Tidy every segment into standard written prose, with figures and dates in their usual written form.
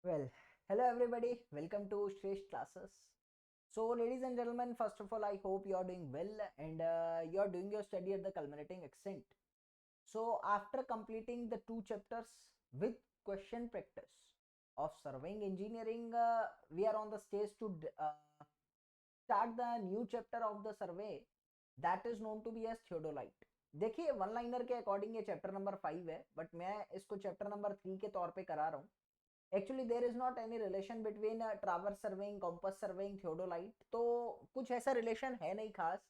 Well, hello everybody. Welcome to Shresh classes. So, ladies and gentlemen, first of all, I hope you are doing well and you are doing your study at the culminating extent. So, after completing the two chapters with question practice of surveying engineering, we are on the stage to start the new chapter of the survey that is known to be as theodolite. देखिए one liner के according ये chapter number 5 है, but मैं इसको chapter number 3 के तौर पे करा रहा हूँ. Actually there is not any relation between traverse surveying, compass surveying, theodolite. तो कुछ ऐसा रिलेशन है नहीं खास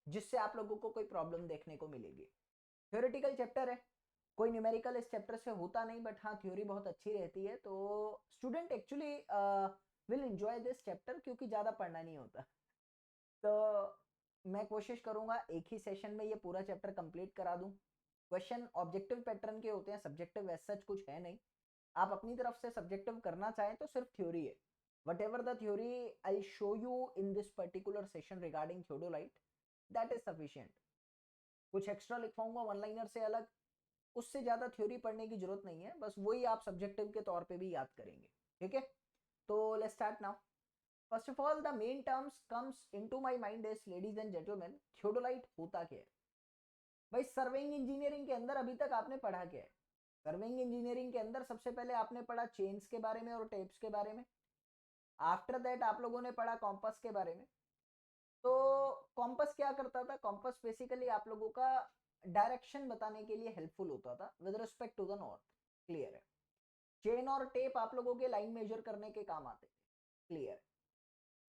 जिससे आप लोगों को कोई प्रॉब्लम देखने को मिलेगी. थ्योरेटिकल चैप्टर है, कोई न्यूमेरिकल इस चैप्टर से होता नहीं, बट हाँ थ्योरी बहुत अच्छी रहती है. तो student actually will enjoy this chapter क्योंकि ज़्यादा पढ़ना नहीं होता. तो मैं कोशिश करूंगा एक ही सेशन में ये पूरा चैप्टर कंप्लीट करा दूं. क्वेश्चन ऑब्जेक्टिव पैटर्न के होते हैं, सब्जेक्टिव वैसा कुछ है नहीं. आप अपनी तरफ से सब्जेक्टिव करना चाहें तो सिर्फ थ्योरी है. What ever the theory I show you in this particular session regarding theodolite, that is sufficient. कुछ एक्स्ट्रा लिखवाऊंगा वन लाइनर से अलग, उससे ज्यादा थ्योरी पढ़ने की जरूरत नहीं है, बस वही आप सब्जेक्टिव के तौर पे भी याद करेंगे. ठीक है, तो let's start now. First of all the main terms comes into my mind is, ladies and gentleman, theodolite होता क्या है. भाई सर्वेइंग इंजीनियरिंग के अंदर अभी तक आपने पढ़ा क्या है. सर्वेइंग इंजीनियरिंग के अंदर सबसे पहले आपने पढ़ा चेन्स के बारे में और टेप्स के बारे में. आफ्टर दैट आप लोगों ने पढ़ा कॉम्पस के बारे में. तो कॉम्पस क्या करता था, कॉम्पस बेसिकली आप लोगों का डायरेक्शन बताने के लिए हेल्पफुल होता था with respect to the north. Clear है. चेन और टेप आप लोगों के लाइन मेजर करने के काम आते थे. क्लियर है.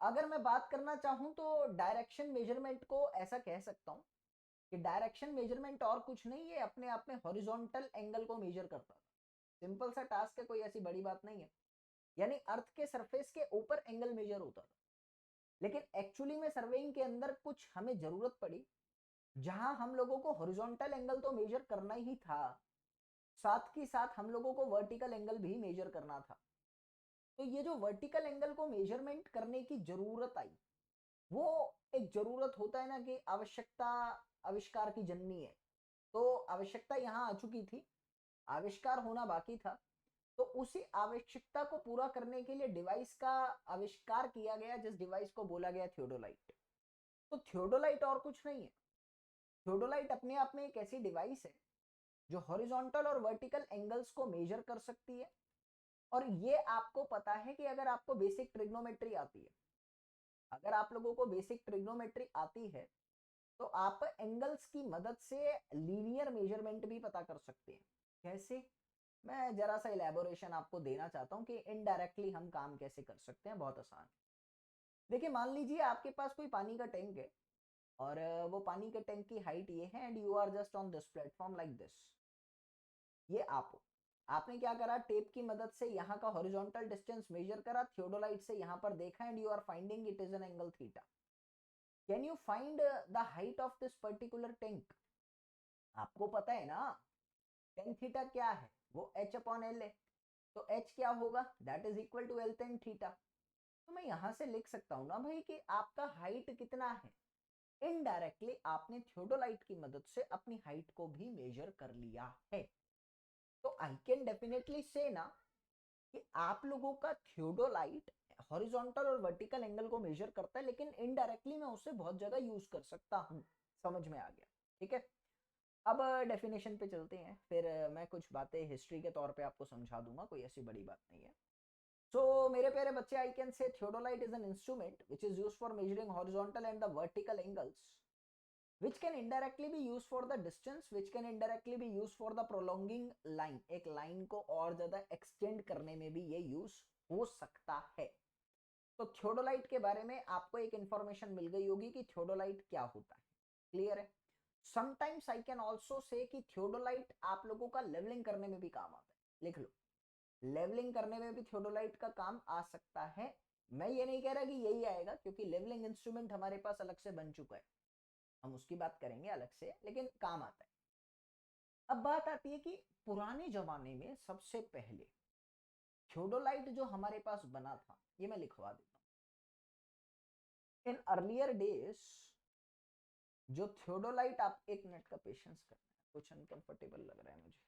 अगर मैं बात करना चाहूं तो डायरेक्शन मेजरमेंट को ऐसा कह सकता हूं कि डायरेक्शन मेजरमेंट और कुछ नहीं, ये अपने आप में हॉरिजॉन्टल एंगल को मेजर करता था. सिंपल सा टास्क है, कोई ऐसी बड़ी बात नहीं है. यानी अर्थ के सरफेस के ऊपर एंगल मेजर होता था. लेकिन एक्चुअली में सर्वेइंग के अंदर कुछ हमें जरूरत पड़ी जहां हम लोगों को हॉरिजॉन्टल एंगल तो मेजर करना ही था, साथ ही साथ हम लोगों को वर्टिकल एंगल भी मेजर करना था. तो ये जो वर्टिकल एंगल को मेजरमेंट करने की जरूरत आई, वो एक जरूरत होता है ना कि आवश्यकता आविष्कार की जननी है. तो आवश्यकता यहाँ आ चुकी थी, आविष्कार होना बाकी था. तो उसी आवश्यकता को पूरा करने के लिए डिवाइस का आविष्कार किया गया, जिस डिवाइस को बोला गया थियोडोलाइट. तो थियोडोलाइट और कुछ नहीं है. थियोडोलाइट अपने आप में एक ऐसी डिवाइस है जो हॉरिजॉन्टल और वर्टिकल एंगल्स को मेजर कर सकती है. और ये आपको पता है कि अगर आपको बेसिक ट्रिग्नोमेट्री आती है, अगर आप लोगों को बेसिक ट्रिग्नोमेट्री आती है तो आप एंगल्स की मदद से लीनियर मेजरमेंट भी पता कर सकते हैं. कैसे, मैं जरा सा इलेबोरेशन आपको देना चाहता हूँ कि इनडायरेक्टली हम काम कैसे कर सकते हैं. बहुत आसान. देखिए मान लीजिए आपके पास कोई पानी का टैंक है और वो पानी के टैंक की हाइट ये है and you are just on this platform like this. ये आप हो. आपने क्या करा, टेप की मदद से यहाँ का हॉरिजॉन्टल डिस्टेंस मेजर करा, थियोडोलाइट से यहाँ पर देखा and you are finding it is an angle theta. Can you find the height of this particular tank. आपको पता है ना टेन थीटा क्या है, वो एच अपॉन एल है. तो एच क्या होगा, that is equal to L tan theta. तो मैं यहां से लिख सकता हूं ना भाई कि आपका हाइट कितना है. इनडायरेक्टली आपने थियोडोलाइट की मदद से अपनी हाइट को भी मेजर कर लिया है. तो आई कैन डेफिनेटली से ना कि आप लोगों का थियोडोलाइट हॉरिजॉन्टल और वर्टिकल एंगल को मेजर करता है, लेकिन इनडायरेक्टली मैं उसे बहुत जगह यूज कर सकता हूं. समझ में आ गया. ठीक है, अब डेफिनेशन पे चलते हैं, फिर मैं कुछ बातें हिस्ट्री के तौर पे आपको समझा दूंगा, कोई ऐसी बड़ी बात नहीं है. सो मेरे प्यारे बच्चे, I can say theodolite is an instrument which is used for measuring horizontal and the vertical angles, which can indirectly be used for the distance, which can indirectly be used for the prolonging line. एक line को और ज्यादा extend करने में भी ये use हो सकता है. तो थियोडोलाइट के बारे में आपको एक इंफॉर्मेशन मिल गई होगी कि थियोडोलाइट क्या होता है. क्लियर है. Sometimes I can also say कि थियोडोलाइट आप लोगों का लेवलिंग करने में भी काम आता है. लिख लो, लेवलिंग करने में भी थियोडोलाइट का काम आ सकता है. मैं ये नहीं कह रहा कि यही आएगा, क्योंकि लेवलिंग इंस्ट्रूमेंट हमारे पास अलग से बन चुका है, हम उसकी बात करेंगे अलग से, लेकिन काम आता है. अब बात आती है कि पुराने जमाने में सबसे पहले थियोडोलाइट जो हमारे पास बना था, ये मैं लिखवा देता हूँ. इन अर्लियर डेज जो थियोडोलाइट, आप एक मिनट का पेशेंस करना है, कुछ अनकंफर्टेबल लग रहा है मुझे.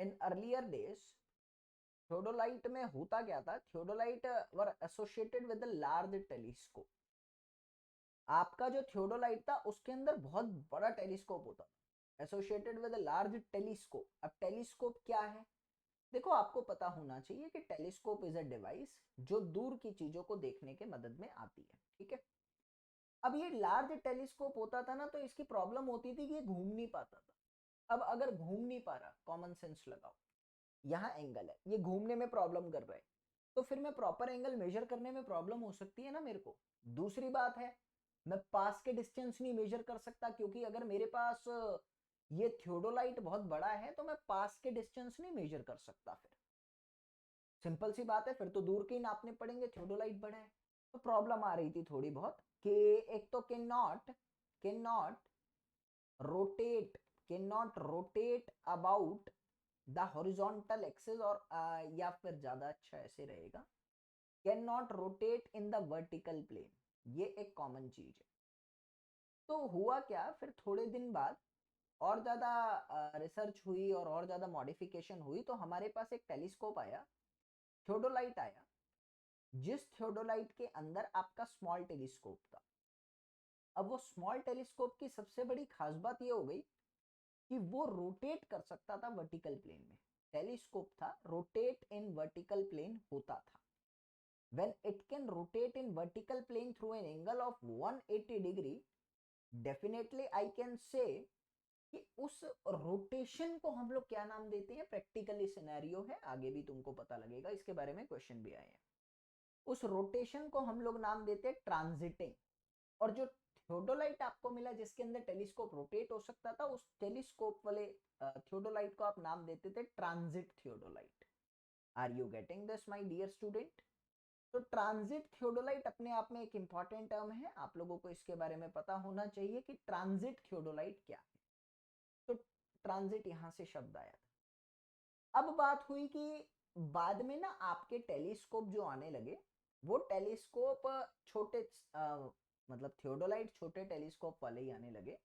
इन अर्लियर डेज थियोडोलाइट में होता क्या था, theodolite were associated with the large telescope. आपका जो थियोडोलाइट था उसके अंदर बहुत बड़ा टेलीस्कोप होता था, एसोसिएटेड विद लार्ज टेलीस्कोप। अब टेलीस्कोप क्या है, देखो आपको पता होना चाहिए कि टेलीस्कोप इज अ डिवाइस जो दूर की चीजों को देखने के मदद में आती है, ठीक है। अब ये लार्ज टेलीस्कोप होता था ना, तो इसकी प्रॉब्लम होती थी कि ये घूम नहीं पाता था। अब अगर घूम नहीं पा रहा, कॉमन सेंस लगाओ, यहाँ एंगल है, ये घूमने में प्रॉब्लम कर रहा है, तो फिर मैं प्रॉपर एंगल मेजर करने में प्रॉब्लम हो सकती है ना मेरे को। दूसरी बात है, मैं पास के डिस्टेंस नहीं मेजर कर सकता, क्योंकि अगर मेरे पास ये थियोडोलाइट बहुत बड़ा है तो मैं पास के डिस्टेंस नहीं मेजर कर सकता। फिर सिंपल सी बात है, फिर तो दूर के ही नापने पड़ेंगे, थियोडोलाइट बड़ा है। तो प्रॉब्लम आ रही थी थोड़ी बहुत कि एक तो can not rotate can not rotate about the horizontal axis, और या फिर ज्यादा अच्छा ऐसे रहेगा, can not rotate in the vertical plane. ये एक कॉमन चीज है। तो हुआ क्या, फिर थोड़े दिन बाद और ज्यादा रिसर्च हुई और ज्यादा मॉडिफिकेशन हुई, तो हमारे पास एक टेलीस्कोप आया, थियोडोलाइट आया, जिस थियोडोलाइट के अंदर आपका स्मॉल टेलीस्कोप था। अब वो स्मॉल टेलीस्कोप की सबसे बड़ी खास बात ये हो गई कि वो रोटेट कर सकता था वर्टिकल प्लेन में। टेलीस्कोप था, रोटेट इन वर्टिकल प्लेन होता था। when it can rotate in vertical plane through an angle of 180 degree, definitely I can say कि उस रोटेशन को हम लोग क्या नाम देते हैं, प्रैक्टिकली सिनेरियो है, आगे भी तुमको पता लगेगा, इसके बारे में क्वेश्चन भी आए हैं। उस रोटेशन को हम लोग नाम देते हैं ट्रांजिटिंग। और जो थियोडोलाइट आपको मिला जिसके अंदर टेलीस्कोप रोटेट हो सकता था, उस टेलीस्कोप वाले थियोडोलाइट को आप नाम देते थे transit theodolite. Are you getting this my dear student? तो ट्रांजिट थियोडोलाइट अपने आप में एक इंपॉर्टेंट टर्म है, आप लोगों को इसके बारे में पता होना चाहिए कि ट्रांजिट थियोडोलाइट क्या है। तो ट्रांजिट यहां से शब्द आया था। अब बात हुई कि बाद में ना आपके टेलीस्कोप जो आने लगे, वो टेलीस्कोप छोटे मतलब थियोडोलाइट छोटे टेलीस्कोप वाले ही आने लगे।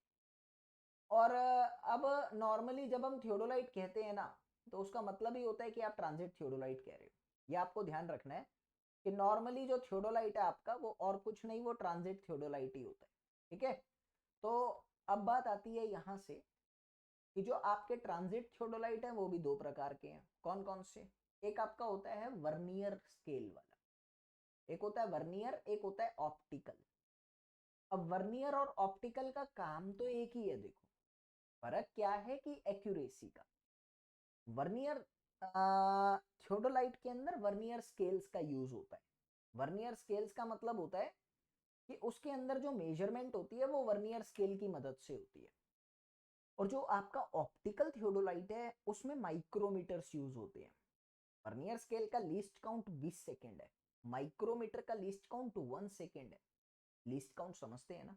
और अब नॉर्मली जब हम थियोडोलाइट कहते हैं ना, तो उसका मतलब ही होता है कि आप ट्रांजिट थियोडोलाइट कह रहे हो। ये आपको ध्यान रखना है कि नॉर्मली जो थियोडोलाइट है आपका, वो और कुछ नहीं, वो ट्रांजिट थियोडोलाइट ही होता है, ठीक है। तो अब बात आती है यहाँ से कि जो आपके ट्रांजिट थियोडोलाइट है वो भी दो प्रकार के हैं। कौन कौन से? एक आपका होता है वर्नियर स्केल वाला, एक होता है वर्नियर, एक होता है ऑप्टिकल। अब वर्नियर और ऑप्टिकल का काम तो एक ही है, देखो फर्क क्या है कि एक्यूरेसी का। वर्नियर थियोडोलाइट के अंदर वर्नियर स्केल्स का यूज होता है। वर्नियर स्केल्स का मतलब होता है कि उसके अंदर जो मेजरमेंट होती है वो वर्नियर स्केल की मदद से होती है। और जो आपका ऑप्टिकल थियोडोलाइट है उसमें माइक्रोमीटर्स यूज होते हैं। वर्नियर स्केल का लीस्ट काउंट 20 सेकेंड है, माइक्रोमीटर का लीस्ट काउंट 1 सेकेंड है। लीस्ट काउंट समझते हैं ना?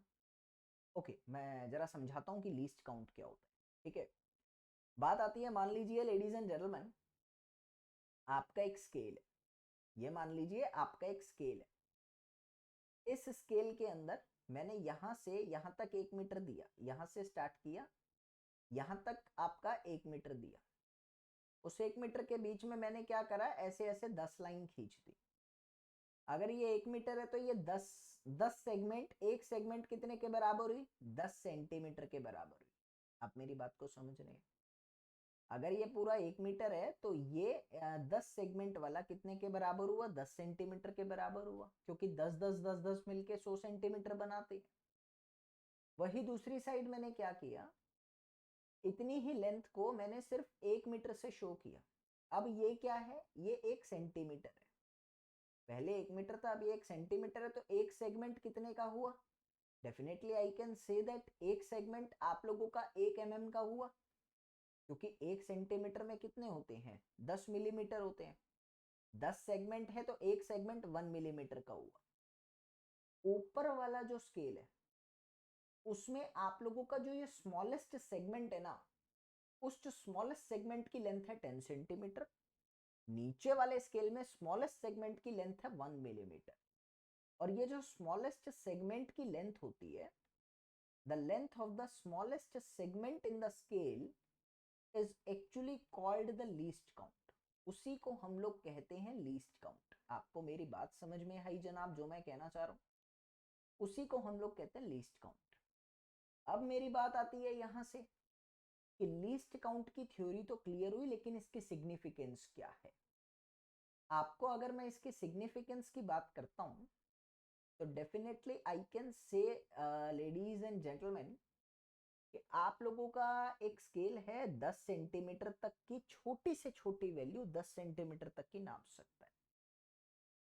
ओके, मैं जरा समझाता हूँ कि लीस्ट काउंट क्या होता है, ठीक है। बात आती है, मान लीजिए लेडीज एंड जेंटलमैन, आपका एक स्केल है, ये मान लीजिए आपका एक स्केल है। इस स्केल के अंदर मैंने यहां से यहां तक 1 मीटर दिया, यहां से स्टार्ट किया, यहां तक आपका 1 मीटर दिया। उस 1 मीटर के बीच में मैंने क्या करा, ऐसे ऐसे 10 लाइन खींच दी। अगर ये 1 मीटर है तो ये 10 सेगमेंट, एक सेगमेंट कितने के बराबर हुई, 10 सेंटीमीटर के बराबर हुई। आप मेरी बात को समझ रहे हैं? अगर ये पूरा 1 मीटर है तो ये 10 सेगमेंट वाला कितने के बराबर हुआ, 10 सेंटीमीटर के बराबर हुआ, क्योंकि 10 10 10 10 मिलके 100 सेंटीमीटर बनाते हैं। वही दूसरी साइड मैंने क्या किया, इतनी ही लेंथ को मैंने सिर्फ 1 मीटर से शो किया। अब ये क्या है, ये 1 सेंटीमीटर है। पहले 1 मीटर था, अब ये 1 सेंटीमीटर है, तो एक सेगमेंट कितने का हुआ? Definitely I can say that एक सेगमेंट आप लोगों का 1 mm का हुआ, क्योंकि 1 सेंटीमीटर में कितने होते हैं, 10 मिलीमीटर होते हैं। 10 सेगमेंट है तो एक सेगमेंट 1 मिलीमीटर का हुआ। ऊपर वाला जो स्केल है उसमें आप लोगों का जो ये स्मॉलेस्ट सेगमेंट है ना, उस जो स्मॉलेस्ट सेगमेंट की लेंथ है 10 सेंटीमीटर। नीचे वाले स्केल में स्मॉलेस्ट सेगमेंट की लेंथ है 1 मिलीमीटर। और ये जो स्मॉलेस्ट सेगमेंट की लेंथ होती है, the length of the smallest segment in the scale is actually called the least count. उसी को हम लोग कहते हैं लीस्ट काउंट। आपको मेरी बात समझ में आई जनाब, जो मैं कहना चाह रहा हूँ उसी को हम लोग कहते हैं लीस्ट काउंट। अब मेरी बात आती है यहाँ से कि लीस्ट काउंट की थ्योरी तो क्लियर हुई, लेकिन इसकी सिग्निफिकेंस क्या है। आपको अगर मैं इसकी सिग्निफिकेंस की बात करता हूँ तो definitely I can say ladies and gentleman कि आप लोगों का एक स्केल है 10 सेंटीमीटर तक की छोटी से छोटी वैल्यू 10 सेंटीमीटर तक की नाप सकता है,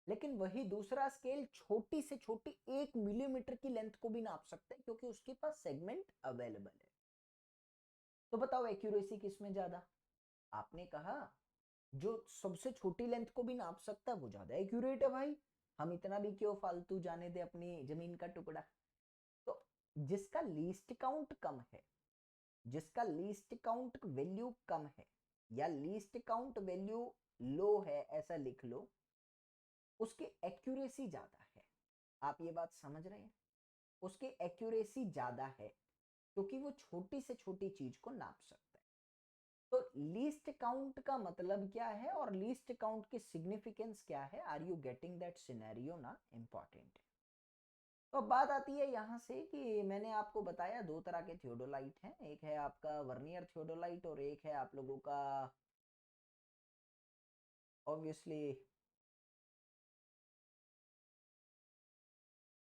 लेकिन वही दूसरा स्केल छोटी से छोटी 1 मिलीमीटर की लेंथ को भी नाप सकता है, क्योंकि उसके पास सेगमेंट अवेलेबल है। तो बताओ एक्यूरेसी किसमें ज्यादा? आपने कहा जो सबसे छोटी लेंथ को भी नाप सकता है वो ज्यादा एक्यूरेट है भाई, हम इतना भी क्यों फालतू जाने दे अपनी जमीन का टुकड़ा। तो जिसका लीस्ट काउंट कम है, जिसका लीस्ट काउंट वैल्यू कम है या लीस्ट काउंट वैल्यू लो है, ऐसा लिख लो, उसकी एक्यूरेसी ज्यादा है। आप ये बात समझ रहे हैं? उसकी एक्यूरेसी ज्यादा है क्योंकि वो छोटी से छोटी चीज को नाप सकता है। तो लीस्ट काउंट का मतलब क्या है और लीस्ट काउंट की सिग्निफिकेंस क्या है? Are you getting that scenario ना? इंपॉर्टेंट है। तो बात आती है यहाँ से कि मैंने आपको बताया दो तरह के थियोडोलाइट हैं, एक है आपका वर्नियर थियोडोलाइट और एक है आप लोगों का obviously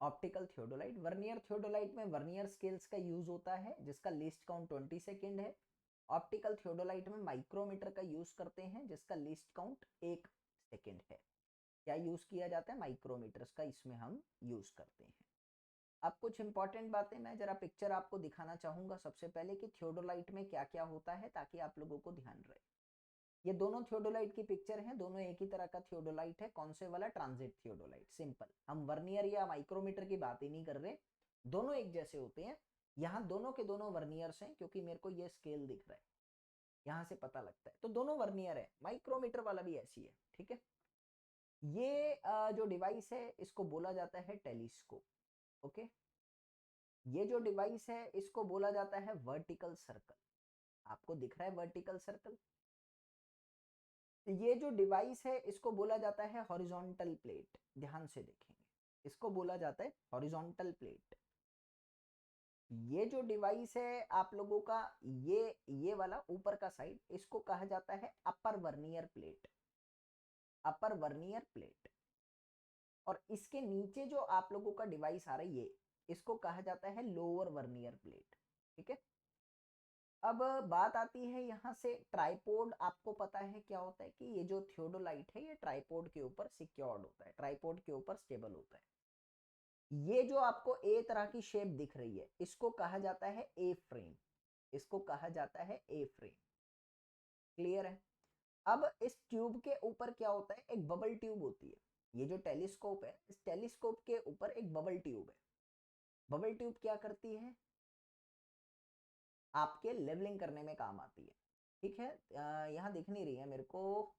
optical theodolite. Vernier theodolite में वर्नियर स्केल्स का यूज होता है जिसका लीस्ट काउंट 20 सेकेंड है। ऑप्टिकल थियोडोलाइट में माइक्रोमीटर का यूज करते हैं जिसका लीस्ट काउंट 1 सेकेंड है। क्या यूज किया जाता है? माइक्रोमीटर्स का इसमें हम यूज करते हैं। अब कुछ इंपॉर्टेंट बातें मैं जरा पिक्चर आपको दिखाना चाहूंगा सबसे पहले कि थियोडोलाइट में क्या क्या होता है, ताकि आप लोगों को ध्यान रहे। ये दोनों थियोडोलाइट की पिक्चर है, दोनों एक ही तरह का थियोडोलाइट है। कौन से वाला? Transit theodolite. सिंपल, हम वर्नियर या माइक्रोमीटर की बात ही नहीं कर रहे, दोनों एक जैसे होते हैं। यहाँ दोनों के दोनों वर्नियर्स हैं क्योंकि मेरे को ये स्केल दिख रहा है, यहाँ से पता लगता है, तो दोनों वर्नियर है। माइक्रोमीटर वाला भी ऐसी है, ठीक है। ये जो डिवाइस है इसको बोला जाता है टेलीस्कोप। ओके, ये जो डिवाइस है इसको बोला जाता है वर्टिकल सर्कल। आपको दिख रहा है वर्टिकल सर्कल? ये जो डिवाइस है इसको बोला जाता है हॉरिजॉन्टल प्लेट। ध्यान से देखेंगे, इसको बोला जाता है हॉरिजॉन्टल प्लेट। ये जो डिवाइस है आप लोगों का, ये वाला ऊपर का साइड, इसको कहा जाता है अपर वर्नियर प्लेट। अपर वर्नियर प्लेट। और इसके नीचे जो आप लोगों का डिवाइस आ रहा है ये, इसको कहा जाता है लोअर वर्नियर प्लेट। ठीक है। अब बात आती है यहाँ से ट्राइपोड। आपको पता है क्या होता है कि ये जो थियोडोलाइट है ये ट्राइपोड के ऊपर सिक्योर्ड होता है, ट्राइपोड के ऊपर स्टेबल होता है। ये जो आपको ए तरह की शेप दिख रही है इसको कहा जाता है ए फ्रेम। इसको कहा जाता है ए फ्रेम। क्लियर है? अब इस ट्यूब के ऊपर क्या होता है? एक बबल ट्यूब होती है। ये जो टेलीस्कोप है, इस टेलीस्कोप के ऊपर एक बबल ट्यूब है। बबल ट्यूब क्या करती है? आपके लेवलिंग करने में काम आती है। ठीक है, यहाँ दिख नहीं रही है मेरे को,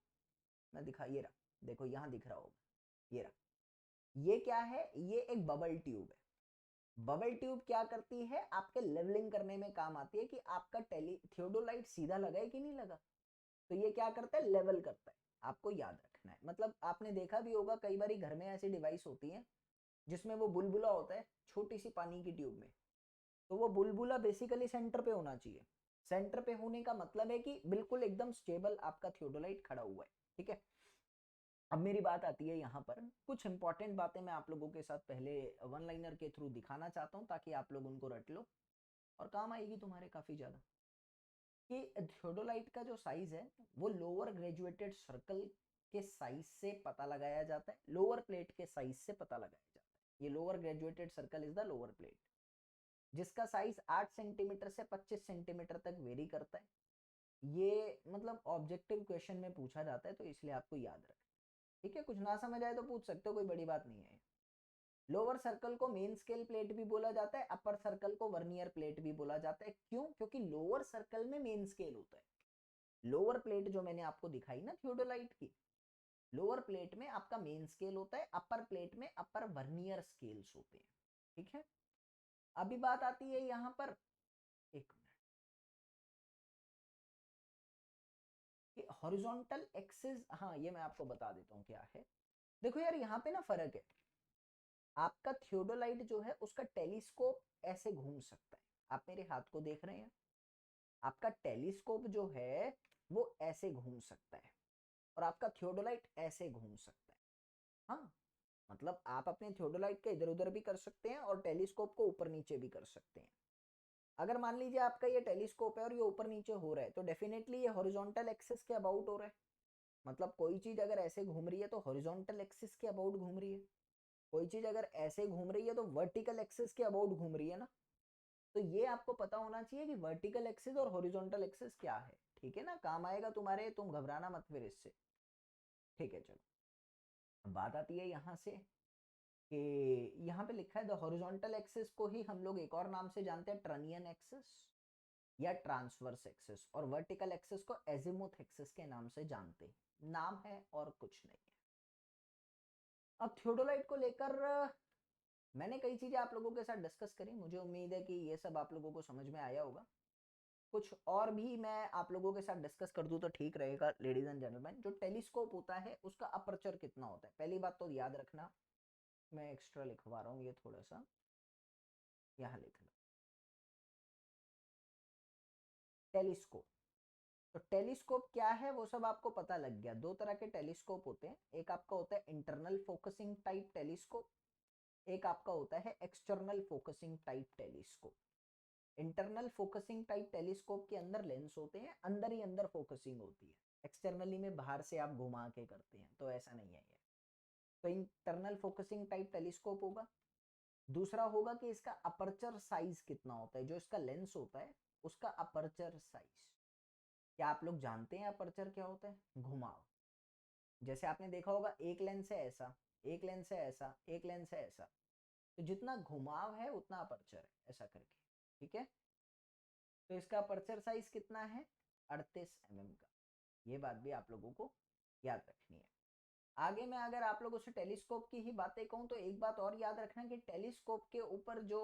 मैं दिखा, ये रहा, देखो यहाँ दिख रहा होगा, ये रहा। ये क्या है? ये एक बबल ट्यूब है। बबल ट्यूब क्या करती है? आपके लेवलिंग करने में काम आती है कि आपका थियोडोलाइट सीधा लगा है कि नहीं लगा। तो ये क्या करता है? लेवल करता है। आपको याद रखना है। मतलब आपने देखा भी होगा कई बार घर में ऐसी डिवाइस होती है जिसमें वो बुलबुला होता है छोटी सी पानी की ट्यूब में, तो वो बुलबुला बेसिकली सेंटर पे होना चाहिए। सेंटर पे होने का मतलब है कि बिल्कुल एकदम स्टेबल आपका थियोडोलाइट खड़ा हुआ है। ठीक है। अब मेरी बात आती है यहाँ पर, कुछ इंपॉर्टेंट बातें मैं आप लोगों के साथ पहले वन लाइनर के थ्रू दिखाना चाहता हूँ ताकि आप लोग उनको रट लो और काम आएगी तुम्हारे काफी ज्यादा। कि थियोडोलाइट का जो साइज है वो लोअर ग्रेजुएटेड सर्कल के साइज से पता लगाया जाता है, लोअर प्लेट के साइज से पता लगाया जाता है। ये lower graduated circle is the lower plate, जिसका साइज 8 सेंटीमीटर से 25 सेंटीमीटर तक वेरी करता है। ये मतलब ऑब्जेक्टिव क्वेश्चन में पूछा जाता है तो इसलिए आपको याद रखें। ठीक है, कुछ ना समझ आए तो पूछ सकते हो, कोई बड़ी बात नहीं है। लोअर सर्कल को मेन स्केल प्लेट भी बोला जाता है, अपर सर्कल को वर्नियर प्लेट भी बोला जाता है। क्यों? क्योंकि लोअर सर्कल में मेन स्केल होता है। लोअर प्लेट जो मैंने आपको दिखाई ना थियोडोलाइट की, लोअर प्लेट में आपका मेन स्केल होता है, अपर प्लेट में अपर वर्नियर स्केल्स होते हैं। ठीक है। अभी बात आती है यहाँ पर, एक हॉरिजॉन्टल एक्सिस, हाँ ये मैं आपको बता देता हूँ क्या है। देखो यार यहाँ पे ना फर्क है, आपका थियोडोलाइट जो है उसका टेलीस्कोप ऐसे घूम सकता है, आप मेरे हाथ को देख रहे हैं, आपका टेलीस्कोप जो है वो ऐसे घूम सकता है और आपका थियोडोलाइट ऐसे घूम सकता है। हाँ, मतलब आप अपने थियोडोलाइट का इधर उधर भी कर सकते हैं और टेलीस्कोप को ऊपर नीचे भी कर सकते हैं। अगर मान लीजिए आपका ये टेलीस्कोप है और ये ऊपर नीचे हो रहा है तो डेफिनेटली ये हॉरिजॉन्टल एक्सिस के अबाउट हो रहा है। मतलब कोई चीज अगर ऐसे घूम रही है तो हॉरिजॉन्टल एक्सिस के अबाउट घूम रही है, कोई चीज अगर ऐसे घूम रही है तो वर्टिकल एक्सिस के अबाउट घूम रही है ना। तो ये आपको पता होना चाहिए कि वर्टिकल एक्सिस और हॉरिजॉन्टल एक्सिस क्या है, ठीक है ना, काम आएगा तुम्हारे, तुम घबराना मत फिर इससे। ठीक है, चलो बात आती है यहाँ से कि यहाँ पे लिखा है द हॉरिजॉन्टल एक्सिस को ही हम लोग एक और नाम से जानते हैं ट्रनियन एक्सिस या ट्रांसवर्स एक्सिस, और वर्टिकल एक्सिस को एजिमुथ एक्सिस के नाम से जानते हैं। नाम है और कुछ नहीं है। अब थियोडोलाइट को लेकर मैंने कई चीजें आप लोगों के साथ डिस्कस करी, मुझे उम्मीद है कि ये सब आप लोगों को समझ में आया होगा। कुछ और भी मैं आप लोगों के साथ डिस्कस कर दूं तो ठीक रहेगा। लेडीज एंड जेंटलमैन, जो टेलीस्कोप होता है उसका अपर्चर कितना होता है, पहली बात तो याद रखना, मैं एक्स्ट्रा लिखवा रहा हूँ ये थोड़ा सा, यहाँ लिख लो टेलीस्कोप। तो टेलीस्कोप क्या है वो सब आपको पता लग गया। दो तरह के टेलीस्कोप होते हैं, एक आपका होता है इंटरनल फोकसिंग टाइप टेलीस्कोप, एक आपका होता है external focusing type telescope. Internal focusing type telescope के अंदर लेंस होते हैं, अंदर ही अंदर फोकसिंग होती है, एक्सटर्नली में बाहर से आप घुमा के करते हैं, तो ऐसा नहीं है ये। तो इंटरनल फोकसिंग टाइप टेलीस्कोप होगा। दूसरा होगा कि इसका अपर्चर साइज कितना होता है, जो इसका लेंस होता है उसका अपर्चर साइज। क्या आप लोग जानते हैं अपर्चर क्या होता है? घुमाव। जैसे आपने देखा होगा एक लेंस है ऐसा, एक लेंस है ऐसा, एक लेंस है ऐसा, तो जितना घुमाव है उतना अपर्चर है, ऐसा करके, ठीक है। तो इसका अपर्चर साइज कितना है? 38 mm का। ये बात भी आप लोगों को याद रखनी है। आगे मैं अगर आप लोगों से टेलीस्कोप की ही बातें कहूं तो एक बात और याद रखना कि टेलीस्कोप के ऊपर जो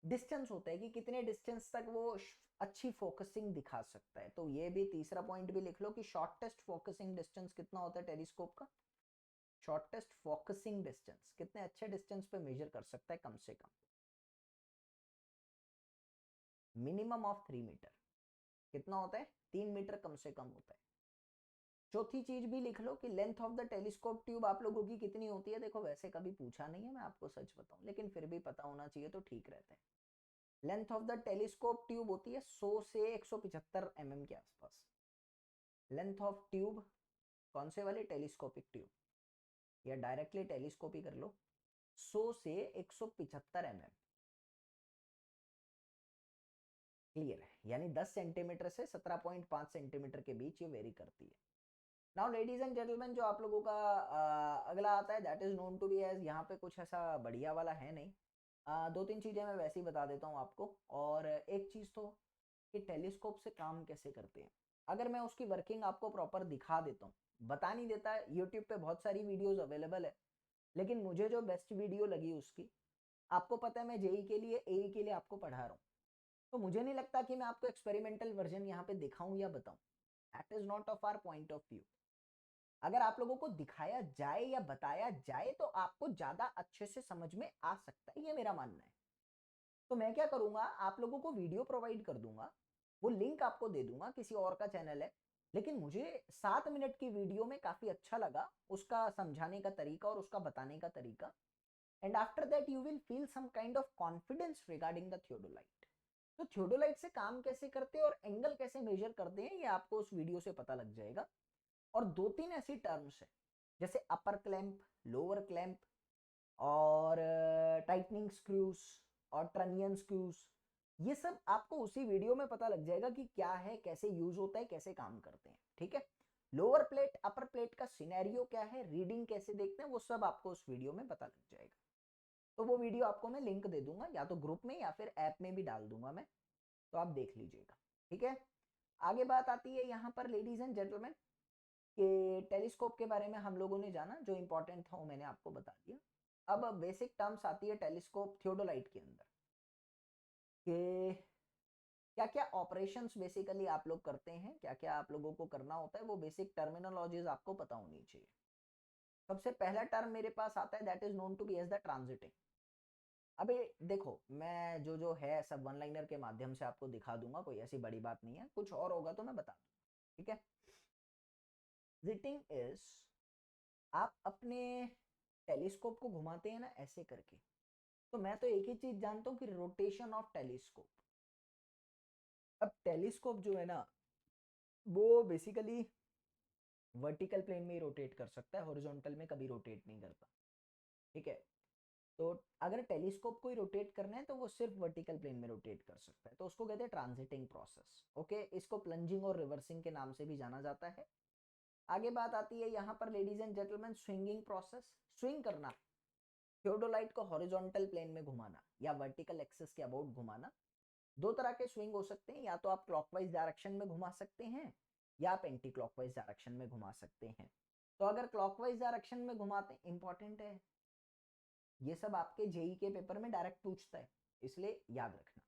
डिस्टेंस होता है कि कितने डिस्टेंस तक वो अच्छी फोकसिंग दिखा सकता है, तो ये भी तीसरा पॉइंट भी लिख लो कि शॉर्टेस्ट फोकसिंग डिस्टेंस कितना होता है टेलीस्कोप का। शॉर्टेस्ट फोकसिंग डिस्टेंस कितने अच्छे डिस्टेंस पे मेजर कर सकता है, कम से कम मिनिमम ऑफ 3 मीटर। कितना होता है? 3 मीटर कम से कम होता है। चौथी चीज भी लिख लो कि length of the telescope tube आप लोगों की कितनी होती है। देखो वैसे कभी पूछा नहीं है, मैं आपको सच बताऊं, लेकिन फिर भी पता होना चाहिए तो ठीक रहता है। Length of the telescope tube होती है 100 से 175 mm के आसपास। लेंथ ऑफ ट्यूब, कौन से वाले? टेलीस्कोपिक ट्यूब, या डायरेक्टली टेलीस्कोप ही कर लो, 100 से 175 mm। क्लियर है? यानी 10 सेंटीमीटर से 17.5 सेंटीमीटर के बीच ये वेरी करती है। नाउ लेडीज एंड जेंटलमैन, जो आप लोगों का अगला आता है that is known to be as, यहाँ पे कुछ ऐसा बढ़िया वाला है नहीं। दो तीन चीजें मैं वैसे ही बता देता हूँ आपको, और एक चीज तो कि टेलीस्कोप से काम कैसे करते हैं, अगर मैं उसकी वर्किंग आपको प्रॉपर दिखा देता हूँ। बता नहीं देता है, यूट्यूब पे बहुत सारी वीडियोस अवेलेबल है, लेकिन मुझे जो बेस्ट वीडियो लगी उसकी, आपको पता है मैं जेई के लिए, एई के लिए आपको पढ़ा रहा हूँ, तो मुझे नहीं लगता कि मैं आपको एक्सपेरिमेंटल वर्जन यहाँ पे दिखाऊं या बताऊं। That is not of our point of view. अगर आप लोगों को दिखाया जाए या बताया जाए तो आपको ज्यादा अच्छे से समझ में आ सकता है, ये मेरा मानना है। तो मैं क्या करूंगा, आप लोगों को वीडियो प्रोवाइड कर दूंगा, वो लिंक आपको दे दूंगा, किसी और का चैनल है, लेकिन मुझे 7 मिनट की वीडियो में काफी अच्छा लगा उसका समझाने का तरीका और उसका बताने का तरीका। And after that you will feel some kind of confidence regarding the theodolite. तो थियोडोलाइट से काम कैसे करते हैं और एंगल कैसे मेजर करते हैं ये आपको उस वीडियो से पता लग जाएगा। और दो तीन ऐसी टर्म्स है जैसे अपर क्लैंप, लोअर क्लैंप, और टाइटनिंग स्क्रूज और ट्रनियन स्क्रूज, ये सब आपको उसी वीडियो में पता लग जाएगा कि क्या है, कैसे यूज होता है, कैसे काम करते हैं, ठीक है। लोअर प्लेट अपर प्लेट का सिनेरियो क्या है, रीडिंग कैसे देखते हैं, वो सब आपको उस वीडियो में पता लग जाएगा। तो वो वीडियो आपको मैं लिंक दे दूंगा, या तो ग्रुप में या फिर ऐप में भी डाल दूंगा मैं, तो आप देख लीजिएगा, ठीक है। आगे बात आती है यहाँ पर लेडीज एंड जेंटलमैन कि टेलीस्कोप के बारे में हम लोगों ने जाना, जो इंपॉर्टेंट था वो मैंने आपको बता दिया। अब बेसिक टर्म्स आती है टेलीस्कोप थियोडोलाइट के अंदर कि क्या क्या ऑपरेशंस बेसिकली आप लोग करते हैं, क्या क्या आप लोगों को करना होता है, वो बेसिक टर्मिनोलॉजीज आपको पता होनी चाहिए। सबसे पहला टर्म मेरे पास आता है that is known to be as the transiting. अबे देखो, मैं जो है सब वन लाइनर के माध्यम से आपको दिखा दूंगा, कोई ऐसी बड़ी बात नहीं है, कुछ और होगा तो मैं बता दूंगा, ठीक है। ट्रांजिटिंग इज, आप अपने टेलीस्कोप को घुमाते हैं ना ऐसे करके, तो मैं तो एक ही चीज जानता हूँ कि रोटेशन ऑफ टेलीस्कोप। अब टेलीस्कोप जो है ना वो बेसिकली वर्टिकल प्लेन में ही रोटेट कर सकता है, हॉरिजॉन्टल में कभी रोटेट नहीं करता, ठीक है। तो अगर टेलीस्कोप को ही रोटेट करना है तो वो सिर्फ वर्टिकल प्लेन में रोटेट कर सकता है, तो उसको कहते हैं ट्रांजिटिंग प्रोसेस, ओके। इसको प्लंजिंग और रिवर्सिंग के नाम से भी जाना जाता है। आगे बात आती है यहाँ पर ladies and gentleman, swinging process. Swing करना, थियोडोलाइट को हॉरिजॉन्टल प्लेन में घुमाना या वर्टिकल एक्सिस के अबाउट घुमाना। दो तरह के स्विंग हो सकते हैं, या तो आप क्लॉकवाइज डायरेक्शन में घुमा सकते हैं या आप एंटी क्लॉकवाइज डायरेक्शन में घुमा सकते हैं। तो अगर क्लॉकवाइज डायरेक्शन में घुमाते हैं, इंपॉर्टेंट है ये सब, आपके जेई के पेपर में डायरेक्ट पूछता है, इसलिए याद रखना।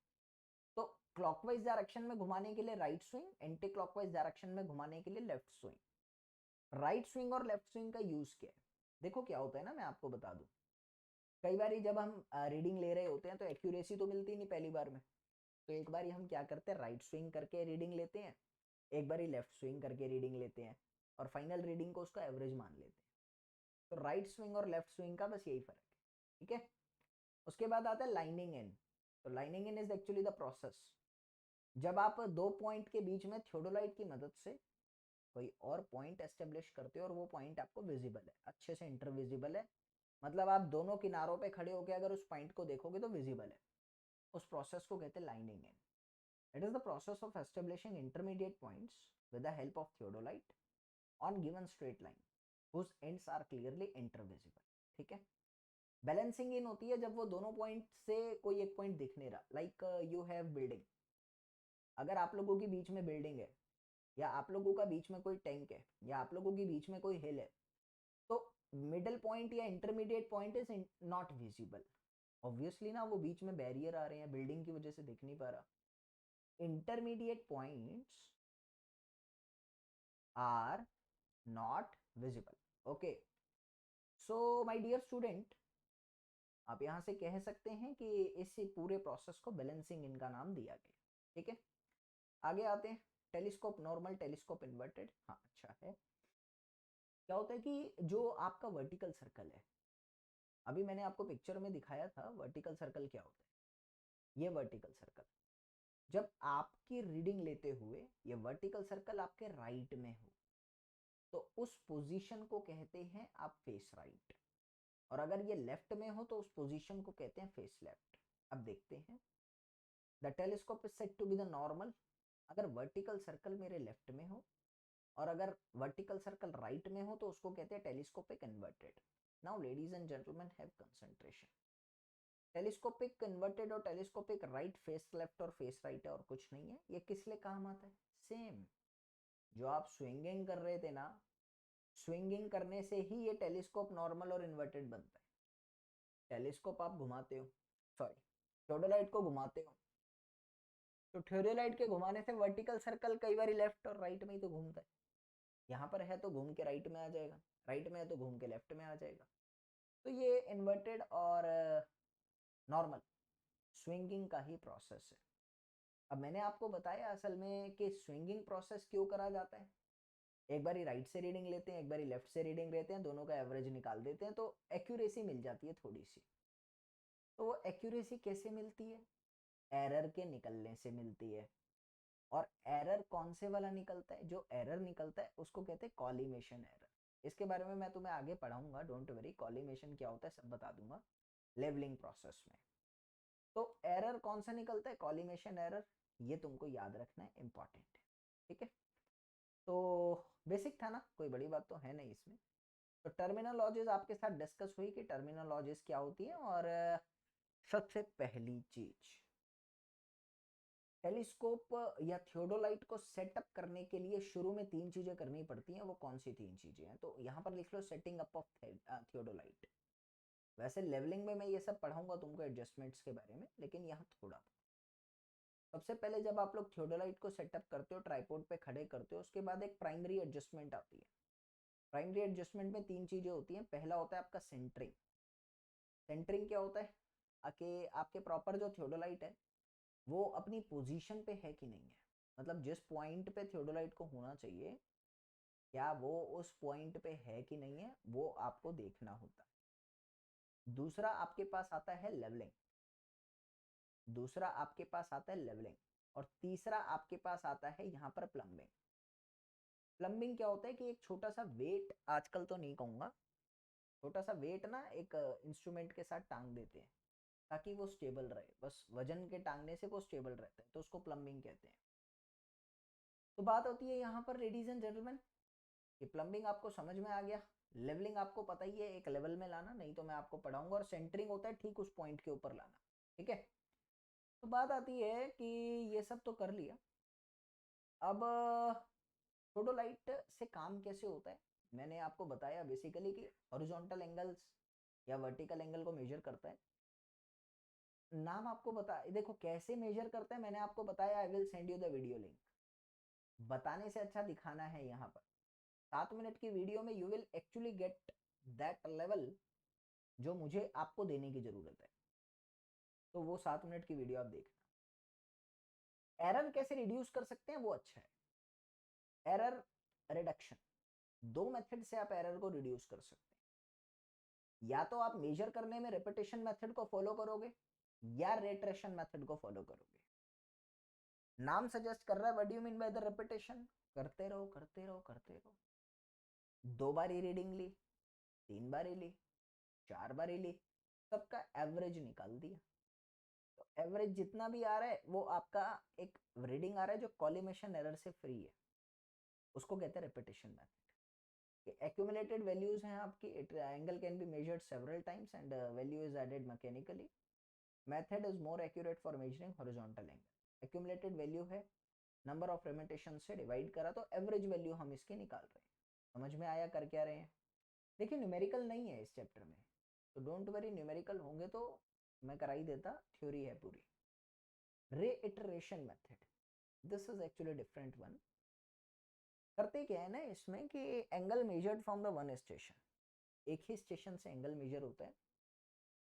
तो क्लॉकवाइज डायरेक्शन में घुमाने के लिए right swing, anti clockwise direction में घुमाने के लिए लेफ्ट स्विंग। राइट स्विंग और लेफ्ट स्विंग का यूज क्या है, देखो क्या होता है ना, मैं आपको बता दूं। कई बार जब हम रीडिंग ले रहे होते हैं तो एक्यूरेसी तो मिलती नहीं पहली बार में, तो एक बार हम क्या करते हैं, राइट स्विंग करके रीडिंग लेते हैं, एक बार लेफ्ट स्विंग करके रीडिंग लेते हैं, और फाइनल रीडिंग को उसका एवरेज मान लेते हैं। तो राइट स्विंग और लेफ्ट स्विंग का बस यही फर्क है, ठीक है। उसके बाद आता है लाइनिंग इन। तो lining in is actually the process जब आप दो पॉइंट के बीच में थियोडोलाइट की मदद से कोई और पॉइंट एस्टेब्लिश करते हो और वो पॉइंट आपको विजिबल है, अच्छे से इंटरविजिबल है, मतलब आप दोनों किनारों पे खड़े होकर अगर उस पॉइंट को देखोगे तो विजिबल है, उस प्रोसेस को कहते हैं lining in. It is the process of establishing intermediate points with the help of theodolite on given straight line whose ends are clearly intervisible, ठीक है। बैलेंसिंग इन होती है जब वो दोनों पॉइंट से कोई एक पॉइंट दिख नहीं रहा, लाइक यू हैव बिल्डिंग। अगर आप लोगों के बीच में बिल्डिंग है, या आप लोगों का बीच में कोई टैंक है, या आप लोगों के बीच में कोई हिल है, तो मिडल पॉइंट या intermediate point is not visible. Obviously ना, वो बीच में बैरियर आ रहे हैं, बिल्डिंग की वजह से दिख नहीं पा रहा। Intermediate points are not visible, okay. So my dear student, आप यहाँ से कह सकते हैं कि इस पूरे प्रोसेस को बैलेंसिंग इनका नाम दिया गया, ठीक है। आगे आते हैं, टेलीस्कोप नॉर्मल, टेलीस्कोप इन्वर्टेड। हाँ अच्छा है। क्या होता है कि जो आपका वर्टिकल सर्कल है, अभी मैंने आपको पिक्चर में दिखाया था वर्टिकल सर्कल क्या होता है। ये वर्टिकल सर्कल जब आपकी रीडिंग लेते हुए ये वर्टिकल सर्कल आपके राइट में हो, तो उस पोजीशन को कहते हैं आप फेस राइट, और अगर ये लेफ्ट में हो तो उस पोजीशन को कहते हैं फेस लेफ्ट। अब देखते हैं, the telescope is said to be the normal अगर वर्टिकल सर्कल मेरे लेफ्ट में हो, और अगर वर्टिकल सर्कल राइट में हो तो उसको कहते हैं telescopic inverted. Now ladies and gentleman have concentration. Telescopic converted और टेलीस्कोपिक राइट, फेस लेफ्ट और फेस राइट है और कुछ नहीं है। ये किस लिए काम आता है, सेम जो आप स्विंगिंग कर रहे थे ना, स्विंगिंग करने से ही ये टेलीस्कोप नॉर्मल और इन्वर्टेड बनता है। टेलीस्कोप आप घुमाते हो, सॉरी थियोडोलाइट को घुमाते हो, तो थियोडोलाइट के घुमाने से वर्टिकल सर्कल कई बार लेफ्ट और राइट में ही तो घूमता है। यहाँ पर है तो घूम के राइट में आ जाएगा, राइट में है तो घूम के लेफ्ट में आ जाएगा। तो ये इन्वर्टेड और नॉर्मल स्विंगिंग का ही प्रोसेस है। अब मैंने आपको बताया असल में कि स्विंगिंग प्रोसेस क्यों करा जाता है। एक बारी राइट से रीडिंग लेते हैं, एक बारी लेफ्ट से रीडिंग लेते हैं, दोनों का एवरेज निकाल देते हैं, तो एक्यूरेसी मिल जाती है थोड़ी सी। तो वो एक्यूरेसी कैसे मिलती है, एरर के निकलने से मिलती है। और एरर कौन से वाला निकलता है, जो एरर निकलता है उसको कहते हैं कॉलिमेशन एरर। इसके बारे में मैं तुम्हें आगे पढ़ाऊंगा, डोंट वरी, कॉलिमेशन क्या होता है सब बता दूंगा लेवलिंग प्रोसेस में। तो एरर कौन सा निकलता है, कॉलिमेशन एरर, ये तुमको याद रखना है, इंपॉर्टेंट है, ठीक है। तो बेसिक था ना, कोई बड़ी बात तो है नहीं इसमें। तो टर्मिनोलॉजीज आपके साथ डिस्कस हुई कि टर्मिनोलॉजीज क्या होती है। और सबसे पहली चीज, टेलीस्कोप या थियोडोलाइट को सेटअप करने के लिए शुरू में तीन चीजें करनी पड़ती हैं। वो कौन सी तीन चीजें हैं, तो यहाँ पर लिख लो, सेटिंग अप ऑफ थियोडोलाइट। वैसे लेवलिंग में मैं ये सब पढ़ाऊंगा तुमको एडजस्टमेंट्स के बारे में, लेकिन यहाँ थोड़ा सबसे पहले जब आप लोग थियोडोलाइट को सेटअप करते हो, ट्राइपॉड पे खड़े करते हो, उसके बाद एक प्राइमरी एडजस्टमेंट आती है। प्राइमरी एडजस्टमेंट में 3 चीजें होती हैं। पहला होता है आपका सेंटरिंग। सेंटरिंग क्या होता है? कि आपके प्रॉपर जो थियोडोलाइट है वो अपनी पोजीशन पे है कि नहीं है, मतलब जिस पॉइंट पे थियोडोलाइट को होना चाहिए क्या वो उस पॉइंट पे है कि नहीं है, वो आपको देखना होता है। दूसरा आपके पास आता है लेवलिंग। दूसरा आपके पास आता है लेवलिंग और तीसरा आपके पास आता है यहाँ पर प्लम्बिंग। प्लम्बिंग क्या होता है कि एक छोटा सा वेट, आजकल तो नहीं कहूँगा, छोटा सा वेट ना एक इंस्ट्रूमेंट के साथ टांग देते हैं ताकि वो स्टेबल रहे, बस वजन के टांगने से वो स्टेबल रहता है, तो उसको प्लम्बिंग कहते हैं। तो बात होती है यहाँ पर लेडीज एंड जेंटलमैन कि प्लम्बिंग आपको समझ में आ गया, लेवलिंग आपको पता ही है एक लेवल में लाना, नहीं तो मैं आपको पढ़ाऊंगा, और सेंटरिंग होता है ठीक उस पॉइंट के ऊपर लाना। ठीक है, तो बात आती है कि ये सब तो कर लिया, अब थियोडोलाइट से काम कैसे होता है। मैंने आपको बताया बेसिकली कि हॉरिजॉन्टल एंगल्स या वर्टिकल एंगल को मेजर करता है। नाम आपको बता, देखो कैसे मेजर करता है मैंने आपको बताया, I will send you the video link. बताने से अच्छा दिखाना है। यहाँ पर 7 मिनट की वीडियो में you will actually get that level जो मुझे आपको देने की जरूरत है। तो वो 7 मिनट की वीडियो आप देखना। एरर कैसे रिड्यूस कर सकते हैं वो अच्छा है। एरर रिडक्शन, 2 मेथड से आप एरर को रिड्यूस कर सकते हैं। या तो आप मेजर करने में रिपीटेशन मेथड को फॉलो करोगे या रेट्रेशन मेथड को फॉलो करोगे। नाम सजेस्ट कर रहा है, what do you mean by the repetition? करते रहो करते रहो करते रहो। 2 बार ही रीडिंग ली, 3 बार ही ली, 4 बार ही ली, सबका एवरेज निकाल दिया। तो एवरेज जितना भी आ रहा है वो आपका एक रीडिंग आ रहा है जो कॉलिमेशन एरर से फ्री है, उसको कहते हैं रिपीटेशन मेथड। एक्यूमुलेटेड वैल्यूज हैं आपकी, angle can be measured several times and value is added mechanically. Method is more accurate for measuring horizontal angle. Accumulated value है, नंबर ऑफ रिमिटेशन से divide करा तो एवरेज वैल्यू हम इसकी निकाल रहे हैं। समझ में आया कर क्या रहे हैं? देखिए न्यूमेरिकल नहीं है इस चैप्टर में, तो डोंट वरी, न्यूमेरिकल होंगे तो मैं करा ही देता, थ्योरी है पूरी। Reiteration method, this is actually different one. करते क्या है ना इसमें कि angle measured from the one station, एक ही स्टेशन से एंगल मेजर होता है।